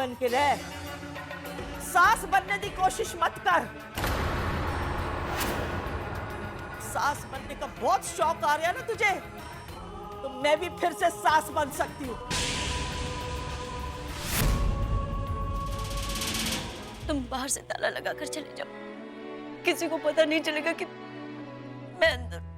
बन के रह, सास बनने की कोशिश मत कर। सास बनने का बहुत शौक आ रहा है ना तुझे, तो मैं भी फिर से सास बन सकती हूँ। तुम बाहर से ताला लगाकर चले जाओ, किसी को पता नहीं चलेगा कि मैं अंदर।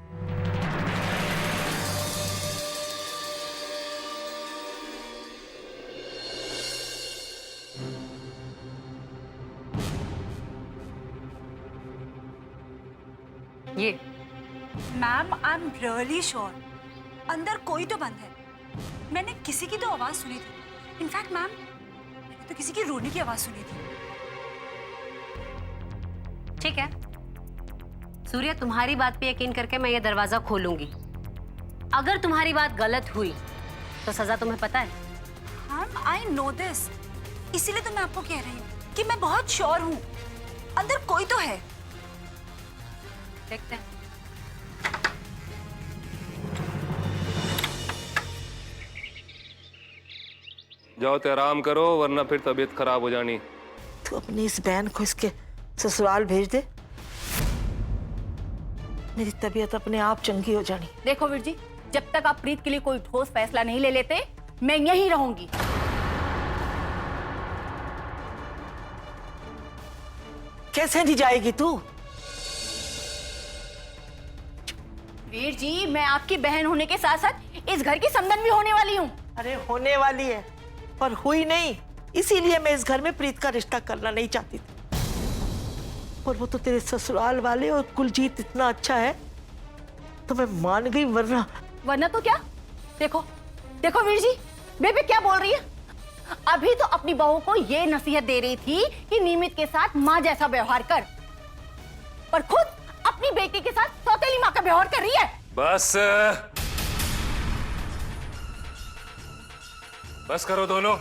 ये ma'am, I am really sure अंदर कोई तो बंद है। मैंने किसी की तो आवाज सुनी थी। इनफैक्ट मैम, मैंने तो किसी की रोने की आवाज सुनी थी। ठीक है सूर्य, तुम्हारी बात पे यकीन करके मैं ये दरवाजा खोलूंगी। अगर तुम्हारी बात गलत हुई तो सजा तुम्हें पता है। मैम, आई नो दिस, इसीलिए तो मैं आपको कह रही हूँ कि मैं बहुत श्योर हूँ अंदर कोई तो है। देखते हैं। जाओ तो आराम करो, वरना फिर तबीयत खराब हो जानी। तू अपनी इस बहन को इसके ससुराल भेज दे, मेरी तबीयत अपने आप चंगी हो जानी। देखो वीर जी, जब तक आप प्रीत के लिए कोई ठोस फैसला नहीं ले लेते, मैं यहीं रहूंगी। कैसे नहीं जाएगी तू? वीर जी, मैं आपकी बहन होने के साथ साथ इस घर की समधन भी होने वाली हूँ। अरे होने वाली है, पर हुई नहीं, इसीलिए मैं इस घर में प्रीत का रिश्ता करना नहीं चाहती थी। पर वो तो तेरे ससुराल वाले और कुलजीत इतना अच्छा है तो मैं मान गई, वरना तो क्या? देखो देखो वीर जी, बेबी क्या बोल रही है। अभी तो अपनी बहू को ये नसीहत दे रही थी कि नियमित के साथ माँ जैसा व्यवहार कर, पर खुद अपनी बेटी के साथ सौतेली माँ का व्यवहार कर रही है। बस करो दोनों।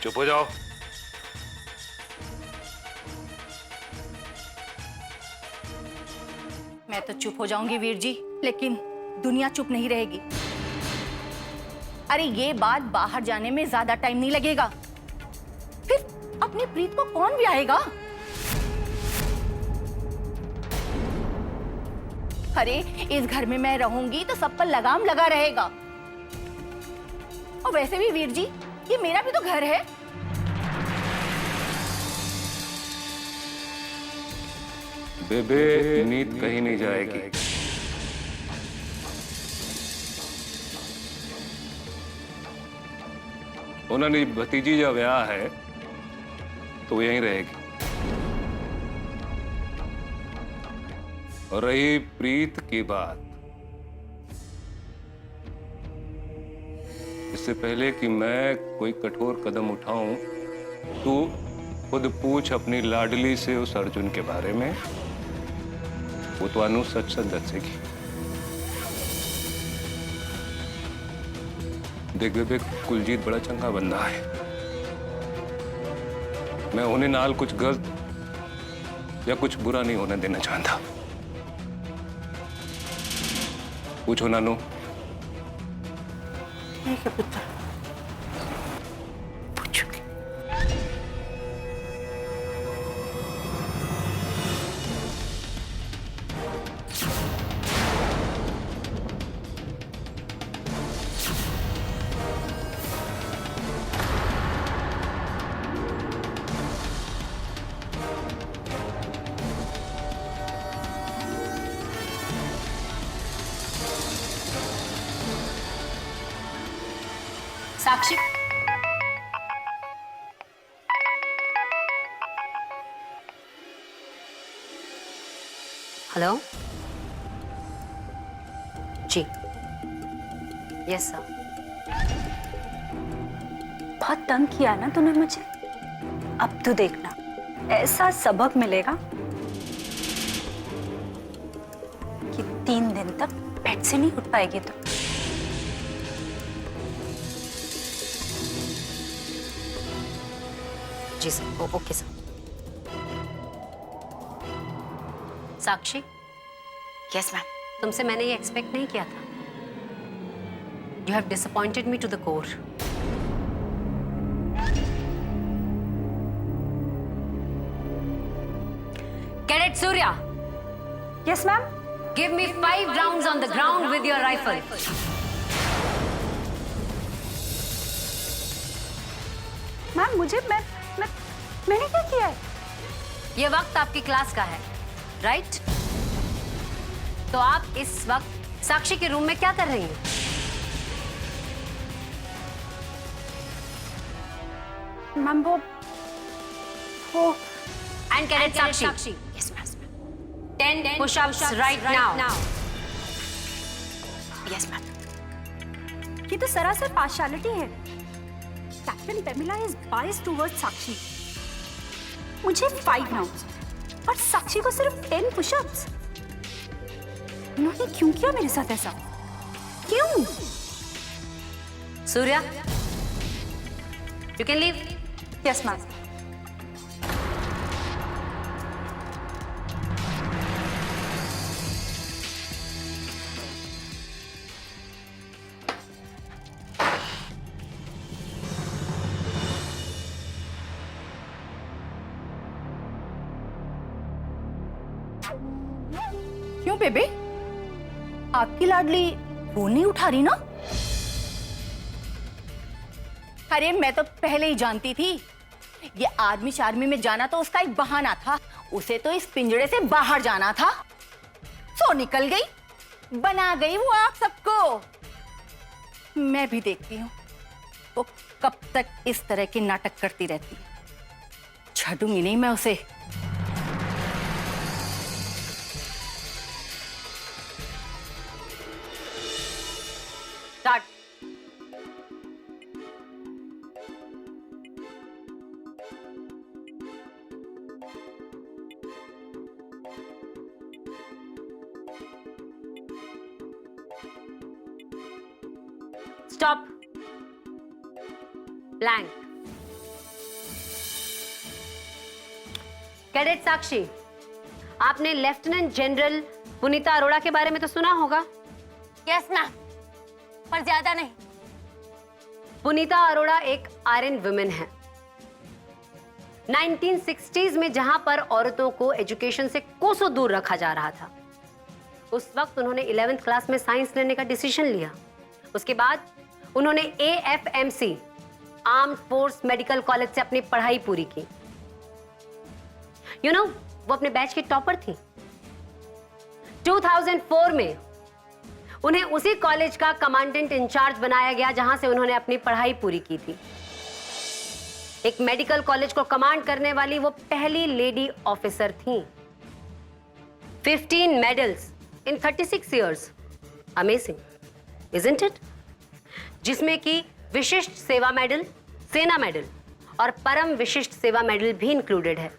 चुप हो जाओ। मैं तो चुप हो जाऊंगी वीर जी, लेकिन दुनिया चुप नहीं रहेगी। अरे ये बात बाहर जाने में ज्यादा टाइम नहीं लगेगा, फिर अपनी प्रीत को कौन भी आएगा। अरे इस घर में मैं रहूंगी तो सब पर लगाम लगा रहेगा। और वैसे भी वीर जी, ये मेरा भी तो घर है। बेबे, नींद कहीं नहीं जाएगी। उन्होंने भतीजी का ब्याह है तो यहीं रहेगी। और रही प्रीत की बात, इससे पहले कि मैं कोई कठोर कदम उठाऊं, तू खुद पूछ अपनी लाडली से उस अर्जुन के बारे में। वो तो अनु सच सच दसेगी। देख बेबे, कुलजीत बड़ा चंगा बंदा है। मैं उन्हें नाल कुछ गलत या कुछ बुरा नहीं होने देना चाहता। पूछो नानू। ठीक है पुत्र, पूछूंगी। साक्षी, हेलो जी, यस सर। बहुत तंग किया ना तूने मुझे, अब तू देखना ऐसा सबक मिलेगा कि 3 दिन तक बेड से नहीं उठ पाएगी तू। जी sir, okay sir. Sakshi, yes ma'am. तुमसे मैंने ये एक्सपेक्ट नहीं किया था। You have disappointed me to the core. Cadet Surya, yes ma'am. give me 5 rounds on the ground with your rifle. Ma'am मैंने क्या किया है? ये वक्त आपकी क्लास का है, राइट? तो आप इस वक्त साक्षी के रूम में क्या कर रही हैं? मैम वो And cadet Sakshi. Yes, ma'am. 10 push-ups right now. Yes ma'am. ये तो सरासर पार्शियलिटी है। कैप्टन पेमिला इज बायस्ड टुवर्ड्स साक्षी। मुझे 5 राउंड्स और साक्षी को सिर्फ 10 पुशअप्स। उन्होंने क्यों किया मेरे साथ ऐसा? क्यों? Surya, you can leave. Yes ma'am. क्यों बेबे, आपकी लाडली फोन नहीं उठा रही ना? अरे मैं तो पहले ही जानती थी ये आर्मी में जाना तो उसका एक बहाना था। उसे तो इस पिंजड़े से बाहर जाना था। सो निकल गई, बना गई वो आप सबको। मैं भी देखती हूँ वो कब तक इस तरह के नाटक करती रहती है। छूंगी नहीं मैं उसे। Start. Stop. Blank. कैडेट साक्षी, आपने लेफ्टिनेंट जनरल पुनीता अरोड़ा के बारे में तो सुना होगा। यस मैम, पर ज्यादा नहीं। पुनीता अरोड़ा एक आयरन वुमेन है। 1960s में जहां पर औरतों को एजुकेशन से कोसों दूर रखा जा रहा था, उस वक्त उन्होंने 11th क्लास में साइंस लेने का डिसीजन लिया। उसके बाद उन्होंने AFMC armed force medical college से अपनी पढ़ाई पूरी की। वो अपने बैच की टॉपर थी। 2004 में उन्हें उसी कॉलेज का कमांडेंट इंचार्ज बनाया गया जहां से उन्होंने अपनी पढ़ाई पूरी की थी। एक मेडिकल कॉलेज को कमांड करने वाली वो पहली लेडी ऑफिसर थी। 15 medals in 36 years. Amazing, isn't it? जिसमें कि विशिष्ट सेवा मेडल, सेना मेडल और परम विशिष्ट सेवा मेडल भी इंक्लूडेड है।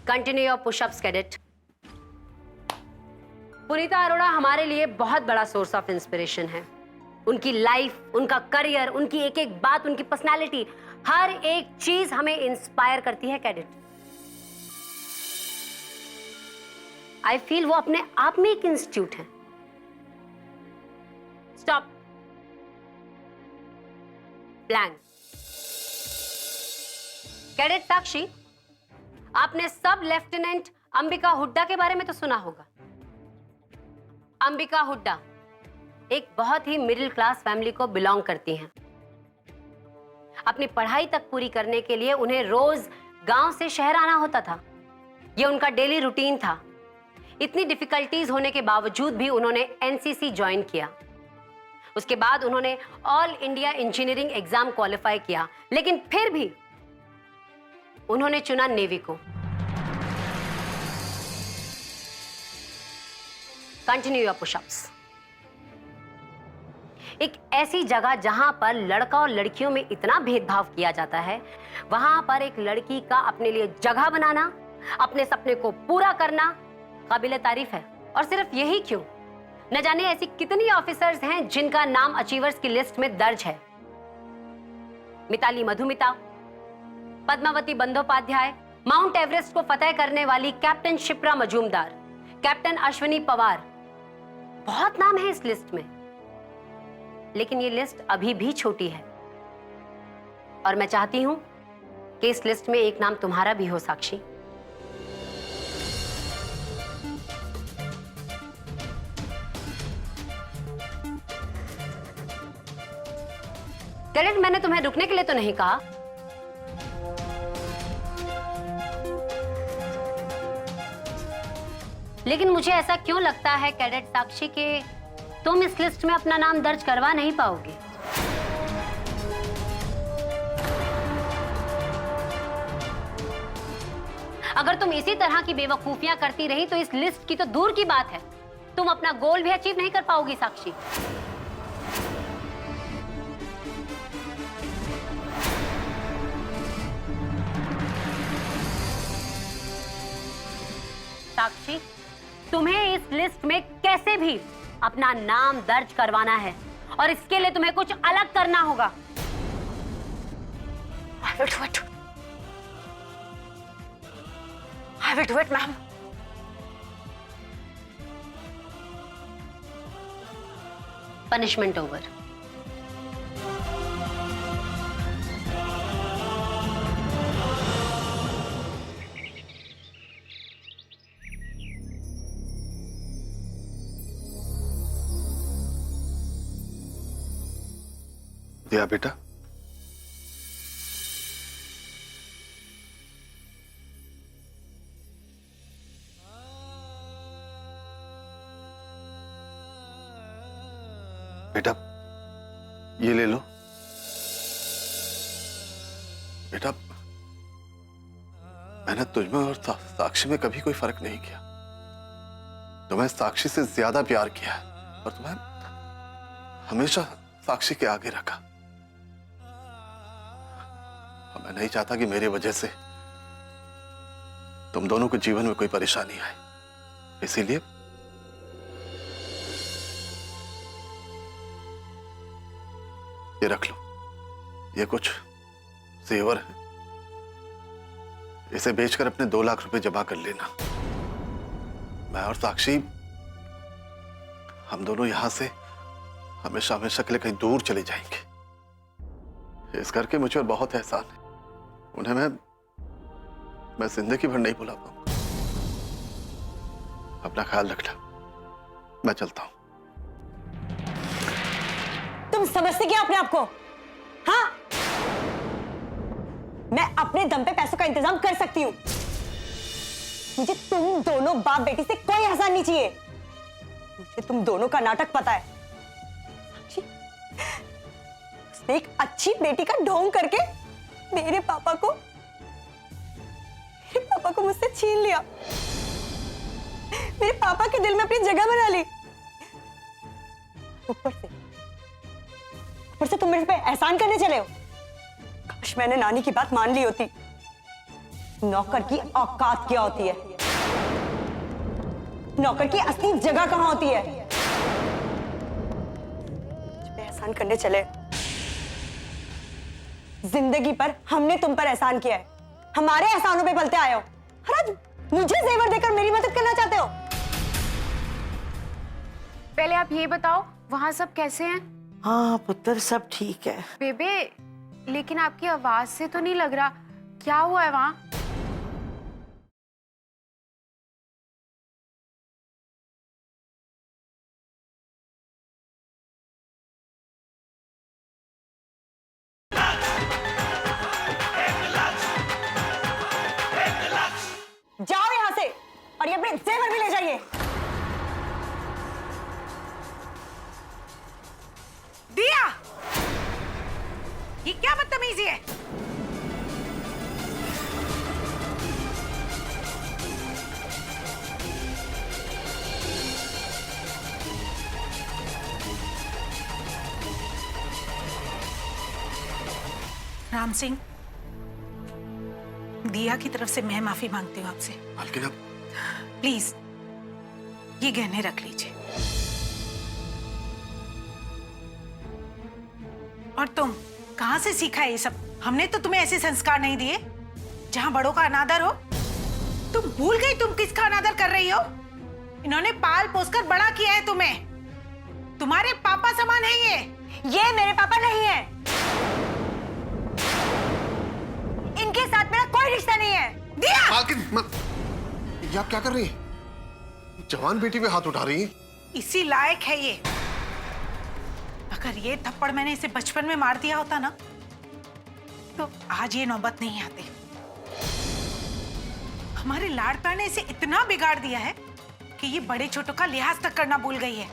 Continue your pushups cadet. Punita Arora हमारे लिए बहुत बड़ा सोर्स ऑफ इंस्पिरेशन है। उनकी लाइफ, उनका करियर, उनकी एक एक बात, उनकी पर्सनालिटी, हर एक चीज हमें इंस्पायर करती है कैडेट। आई फील वो अपने आप में एक इंस्टीट्यूट है। स्टॉप। ब्लैंक। कैडेट साक्षी, आपने सब लेफ्टिनेंट अंबिका हुड्डा के बारे में तो सुना होगा। अंबिका हुड्डा एक बहुत ही मिडिल क्लास फैमिली को बिलोंग करती हैं। अपनी पढ़ाई तक पूरी करने के लिए उन्हें रोज गांव से शहर आना होता था। यह उनका डेली रूटीन था। इतनी डिफिकल्टीज होने के बावजूद भी उन्होंने एनसीसी ज्वाइन किया। उसके बाद उन्होंने all India engineering exam qualify किया, लेकिन फिर भी उन्होंने चुना नेवी को। Continue your pushups. एक ऐसी जगह जहां पर लड़का और लड़कियों में इतना भेदभाव किया जाता है, वहां पर एक लड़की का अपने लिए जगह बनाना, अपने सपने को पूरा करना काबिले तारीफ है। और सिर्फ यही क्यों, न जाने ऐसी कितनी ऑफिसर्स हैं जिनका नाम अचीवर्स की लिस्ट में दर्ज है। मिताली मधुमिता, पद्मावती बंदोपाध्याय, माउंट एवरेस्ट को फतह करने वाली कैप्टन शिप्रा मजूमदार, कैप्टन अश्विनी पवार, बहुत नाम है इस लिस्ट में, लेकिन ये लिस्ट अभी भी छोटी है और मैं चाहती हूं कि इस लिस्ट में एक नाम तुम्हारा भी हो साक्षी। कैडेट, मैंने तुम्हें रुकने के लिए तो नहीं कहा। लेकिन मुझे ऐसा क्यों लगता है कैडेट साक्षी कि तुम इस लिस्ट में अपना नाम दर्ज करवा नहीं पाओगे। अगर तुम इसी तरह की बेवकूफियां करती रही तो इस लिस्ट की तो दूर की बात है, तुम अपना गोल भी अचीव नहीं कर पाओगी साक्षी। साक्षी, तुम्हें इस लिस्ट में कैसे भी अपना नाम दर्ज करवाना है और इसके लिए तुम्हें कुछ अलग करना होगा। I will do it, ma'am. Punishment over. दिया बेटा, बेटा ये ले लो। बेटा मैंने तुझमें और साक्षी में कभी कोई फर्क नहीं किया। तुम्हें साक्षी से ज्यादा प्यार किया है और तुम्हें हमेशा साक्षी के आगे रखा। मैं नहीं चाहता कि मेरी वजह से तुम दोनों के जीवन में कोई परेशानी आए, इसीलिए ये रख लो। ये कुछ जेवर है, इसे बेचकर अपने 2 लाख रुपए जमा कर लेना। मैं और साक्षी हम दोनों यहां से हमेशा हमेशा के लिए कहीं दूर चले जाएंगे। इस करके मुझे और बहुत एहसान है। उन्हें मैं जिंदगी भर नहीं भुला पाऊंगा। अपना ख्याल रखना, मैं चलता हूं। तुम समझते क्या अपने आप को? हाँ, मैं अपने दम पे पैसों का इंतजाम कर सकती हूं। मुझे तुम दोनों बाप बेटी से कोई एहसान नहीं चाहिए। मुझे तुम दोनों का नाटक पता है। उसने एक अच्छी बेटी का ढोंग करके मेरे पापा को मुझसे छीन लिया। मेरे पापा के दिल में अपनी जगह बना ली। ऊपर से तुम मेरे पे एहसान करने चले हो। काश मैंने नानी की बात मान ली होती। नौकर की औकात क्या होती है? नौकर की असली जगह कहां होती है? मुझ पे एहसान करने चले। जिंदगी पर हमने तुम पर एहसान किया है, हमारे एहसानों पे पलते आए हो। और आज मुझे जेवर देकर मेरी मदद करना चाहते हो? पहले आप ये बताओ वहां सब कैसे हैं? हाँ पुत्र, सब ठीक है। बेबे, लेकिन आपकी आवाज से तो नहीं लग रहा, क्या हुआ है वहां? जाओ यहां से और ये अपने जेवर भी ले जाइए। दिया, ये क्या बदतमीजी है? राम सिंह, दिया की तरफ से मैं माफी मांगती हूँ आपसे। मालकिन, अब प्लीज ये गहने रख लीजिए। और तुम कहां से सीखा है ये सब? हमने तो तुम्हें ऐसे संस्कार नहीं दिए जहां बड़ों का अनादर हो। तुम भूल गई तुम किसका अनादर कर रही हो? इन्होंने पाल पोस कर बड़ा किया है तुम्हें। तुम्हारे पापा समान है ये मेरे पापा नहीं है। इनके साथ मेरा कोई रिश्ता नहीं है। दिया मालकिन ये आप क्या कर रही हैं? जवान बेटी पे हाथ उठा रही हैं। इसी लायक है ये। अगर ये थप्पड़ मैंने इसे बचपन में मार दिया होता ना, तो आज ये नौबत नहीं आती। हमारे लाड़ प्यार ने इसे इतना बिगाड़ दिया है कि ये बड़े छोटों का लिहाज तक करना भूल गई है।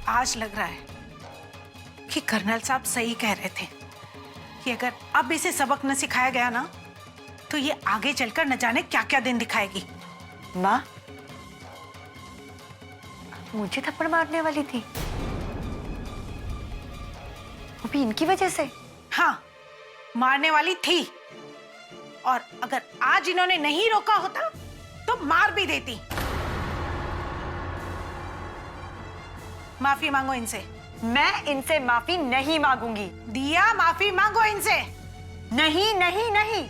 आज लग रहा है कि कर्नल साहब सही कह रहे थे कि अगर अब इसे सबक न सिखाया गया ना, तो ये आगे चलकर न जाने क्या क्या दिन दिखाएगी। माँ, मुझे थप्पड़ मारने वाली थी, वो भी इनकी वजह से। हाँ, मारने वाली थी, और अगर आज इन्होंने नहीं रोका होता तो मार भी देती। माफी मांगो इनसे। मैं इनसे माफी नहीं मांगूंगी। दिया, माफी मांगो इनसे। नहीं नहीं नहीं।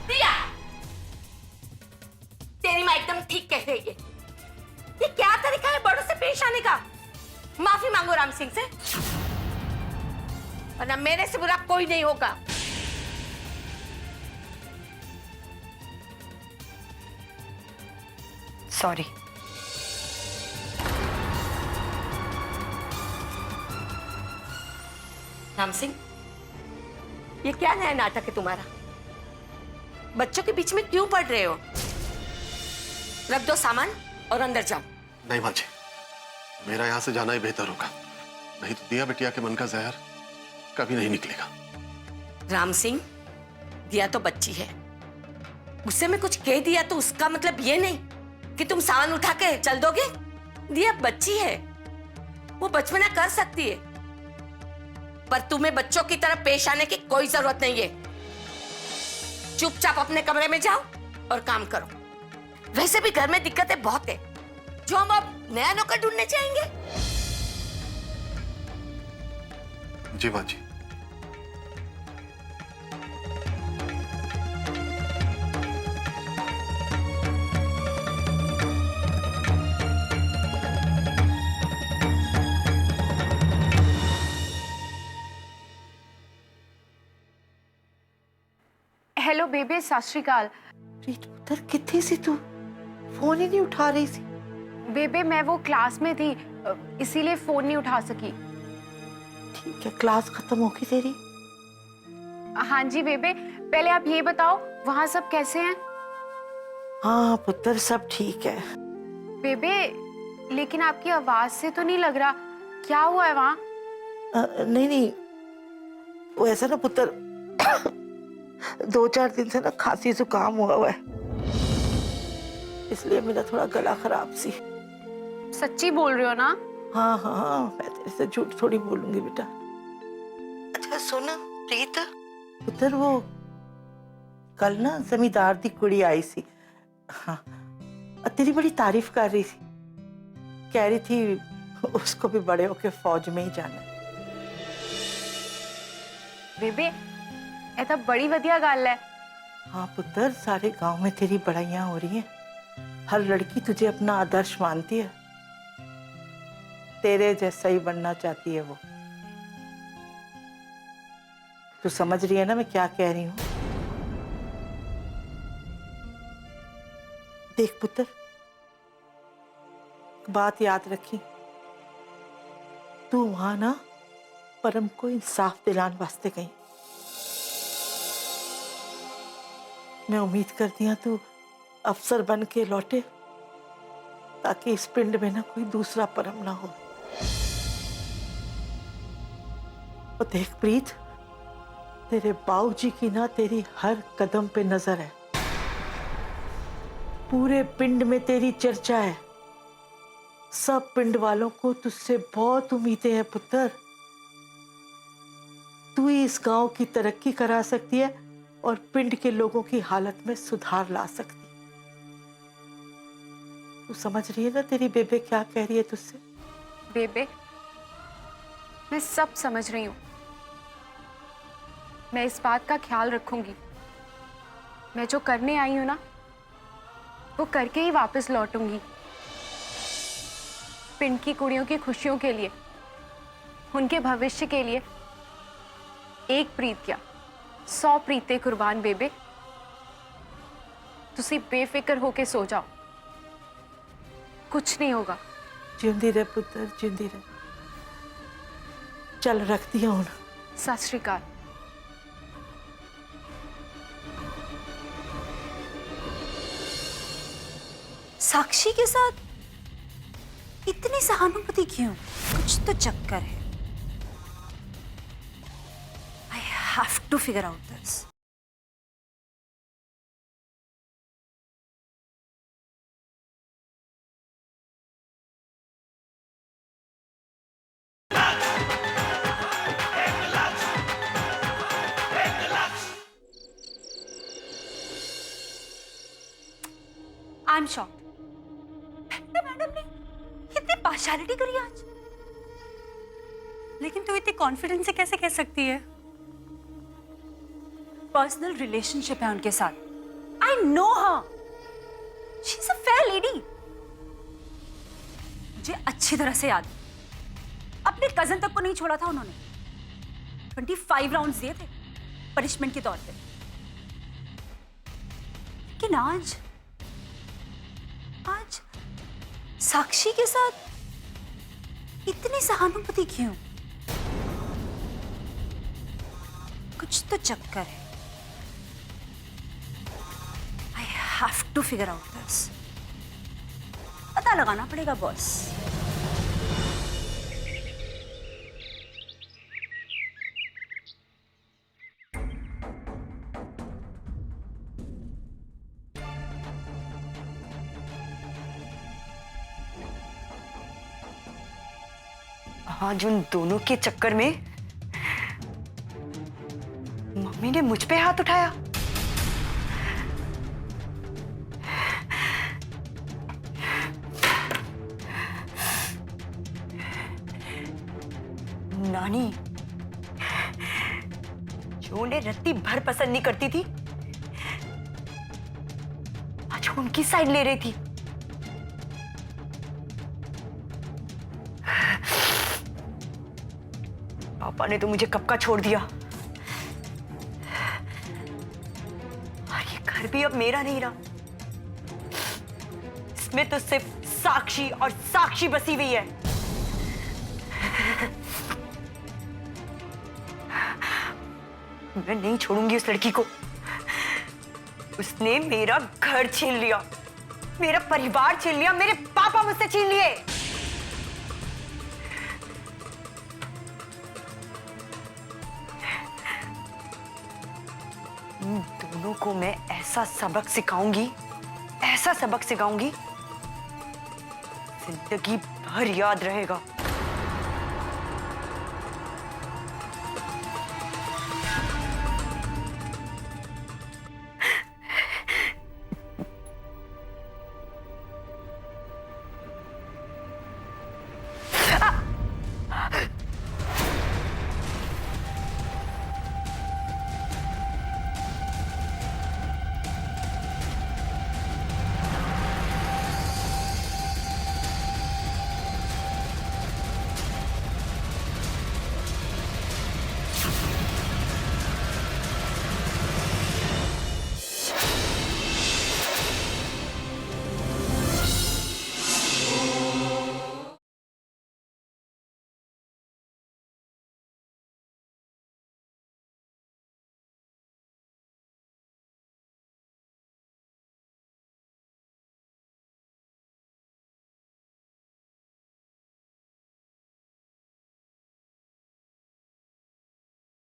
दिया, तेरी माँ एकदम ठीक कह रही है। ये क्या तरीका है बड़ों से पेश आने का? माफी मांगो राम सिंह से, वरना मेरे से बुरा कोई नहीं होगा। सॉरी। राम सिंह, ये क्या नया नाटक है तुम्हारा? बच्चों के बीच में क्यों पड़ रहे हो? रख दो सामान और अंदर जाओ। नहीं माँ जी, मेरा यहाँ से जाना ही बेहतर होगा, नहीं तो दिया बिटिया के मन का जहर कभी नहीं निकलेगा। राम सिंह, दिया तो बच्ची है, उससे मैं कुछ कह दिया तो उसका मतलब ये नहीं कि तुम सामान उठा के चल दोगे। दिया बच्ची है, वो बचपना कर सकती है, पर तुम्हें बच्चों की तरह पेश आने की कोई जरूरत नहीं है। चुपचाप अपने कमरे में जाओ और काम करो। वैसे भी घर में दिक्कतें बहुत है, जो हम अब नया नौकर ढूंढने जाएंगे। जी माँ जी। हेलो बेबे, सत श्री अकाल। प्रीत पुत्र, कितनी सी तू? फोन ही नहीं उठा रही सी। बेबे मैं वो क्लास में थी, इसीलिए फोन नहीं उठा सकी। ठीक है, क्लास खत्म होगी तेरी? हाँ जी बेबे, पहले आप ये बताओ वहाँ सब कैसे हैं? हाँ पुत्र, सब ठीक है। बेबे लेकिन आपकी आवाज से तो नहीं लग रहा, क्या हुआ है वहाँ? नहीं नहीं, वो ऐसा ना पुत्र, 2-4 दिन से ना खांसी जुकाम हुआ है, इसलिए मेरा थोड़ा गला खराब सी। सच्ची बोल रहे हो ना? हाँ हाँ हाँ, मैं तेरे से झूठ थोड़ी बोलूंगी बेटा। अच्छा सुन प्रीत पुत्र, वो कल ना जमींदार दी कुड़ी आई सी, हाँ, तेरी बड़ी तारीफ कर रही थी, कह रही थी उसको भी बड़े होके फौज में ही जाना है। बेबे ये तो बड़ी वधिया गल है। हाँ पुत्र, सारे गांव में तेरी बड़ाइयां हो रही हैं, हर लड़की तुझे अपना आदर्श मानती है, तेरे जैसा ही बनना चाहती है वो। तू समझ रही है ना मैं क्या कह रही हूँ? देख पुत्र, बात याद रखी, तू वहां ना परम को इंसाफ दिलाने वास्ते गई। मैं उम्मीद करती हूँ तू अफसर बन के लौटे, ताकि इस पिंड में ना कोई दूसरा परम ना हो। और देख प्रीत, तेरे बाऊजी की ना तेरी हर कदम पे नजर है, पूरे पिंड में तेरी चर्चा है, सब पिंड वालों को तुझसे बहुत उम्मीदें हैं पुत्र। तू ही इस गांव की तरक्की करा सकती है और पिंड के लोगों की हालत में सुधार ला सकती। तू समझ रही है ना तेरी बेबे क्या कह रही है तुझसे? बेबे मैं सब समझ रही हूँ, मैं इस बात का ख्याल रखूंगी। मैं जो करने आई हूँ ना, वो करके ही वापस लौटूंगी। पिंड की कुड़ियों की खुशियों के लिए, उनके भविष्य के लिए एक प्रीत क्या 100 प्रीतें कुर्बान बेबे। तुसी बेफिक्र होके सो जाओ, कुछ नहीं होगा। जिंदी रह पुत्र, जिंदी रह। चल रख दिया हूं। सत श्री अकाल। साक्षी के साथ इतनी सहानुभूति क्यों? कुछ तो चक्कर है। I have to figure out this. I am shocked. Madam ने इतनी पार्शियलिटी करी आज। लेकिन तू इतनी कॉन्फिडेंस से कैसे कह सकती है? पर्सनल रिलेशनशिप है उनके साथ। I know her. She is a fair lady. मुझे अच्छी तरह से याद, अपने कजन तक को नहीं छोड़ा था उन्होंने। 25 राउंड्स दिए थे पनिशमेंट के तौर पे। लेकिन आज साक्षी के साथ इतनी सहानुभूति क्यों? कुछ तो चक्कर है। I have to figure out this. पता लगाना पड़ेगा बॉस। आज उन दोनों के चक्कर में मम्मी ने मुझ पे हाथ उठाया। नानी जो उन्हें रत्ती भर पसंद नहीं करती थी, आज उनकी साइड ले रही थी। पापा ने तो मुझे कब का छोड़ दिया। और ये घर भी अब मेरा नहीं रहा। इसमें तो सिर्फ साक्षी और साक्षी बसी हुई है। मैं नहीं छोड़ूंगी उस लड़की को। उसने मेरा घर छीन लिया, मेरा परिवार छीन लिया, मेरे पापा मुझसे छीन लिए। दोनों को मैं ऐसा सबक सिखाऊंगी, ऐसा सबक सिखाऊंगी, जिंदगी भर याद रहेगा।